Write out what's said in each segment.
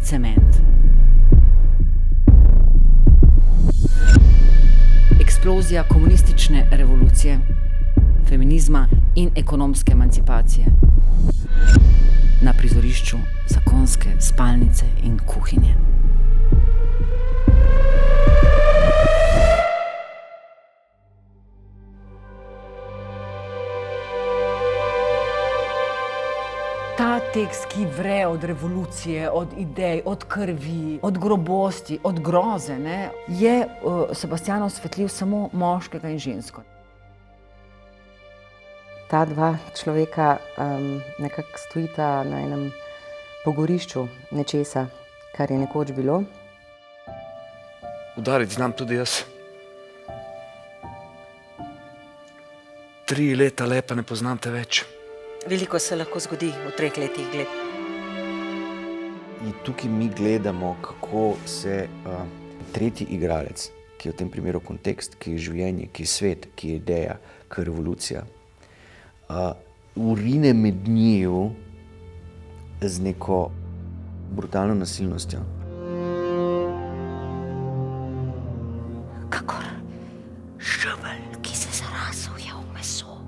cement. Eksplozija komunistične revolucije, feminizma in ekonomske emancipacije. Na prizorišču zakonske spalnice in kuhinje. Ta tekst, ki vre od revolucije, od idej, od krvi, od grobosti, od groze, je Sebastijan osvetlil samo moškega in žensko. Ta dva človeka nekako stojita na enem pogorišču nečesa, kar je nekoč bilo. Udariti znam tudi jaz. 3 leta lepa ne poznam te več. Veliko se lahko zgodi v 3 letih gled. In tukaj mi gledamo, kako se tretji igralec, ki je v tem primeru kontekst, ki je življenje, ki je svet, ki je ideja, ki je revolucija, urine med njiju z neko brutalno nasilnostjo. Kakor žebelj, ki se zarazuje v meso.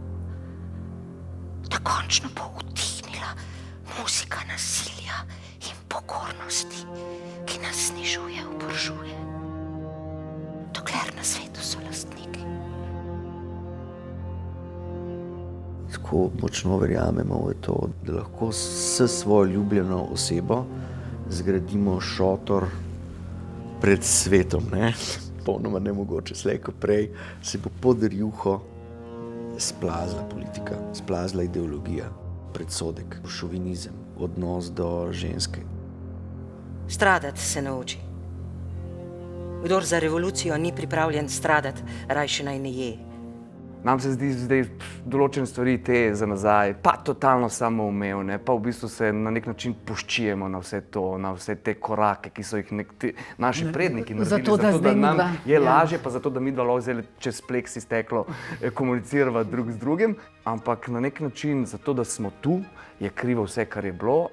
Dokončno bo utihnila muzika nasilja in pokornosti, ki nas snižuje, oborožuje. Dokler na svetu so lastniki. Tako močno verjamemo v to, da lahko s svojo ljubljeno osebo zgradimo šotor pred svetom, Popolnoma nemogoče, slej ko prej se bo pod rjuho splazla politika, splazla ideologija, predsodek, šovinizem, odnos do ženske. Stradati se nauči. Kdor za revolucijo ni pripravljen stradati, rajše naj ne je. Nam se zdi zdaj določene stvari te za nazaj, pa totalno samoumevne, pa v bistvu se na nek način poščijemo na vse to, na vse te korake, ki so jih naši predniki naredili, zato da nam je lažje, pa zato da midva lahko zdaj čez pleksi steklo komunicirava drug z drugim, ampak na nek način zato, da smo tu, je krivo vse, kar je bilo.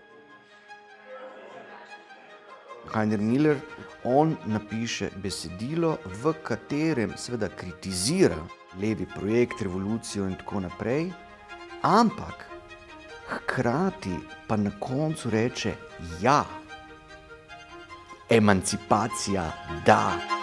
Heiner Miller, on napiše besedilo, v katerem seveda kritizira levi projekt, revolucijo in tako naprej, ampak hkrati pa na koncu reče ja, emancipacija da.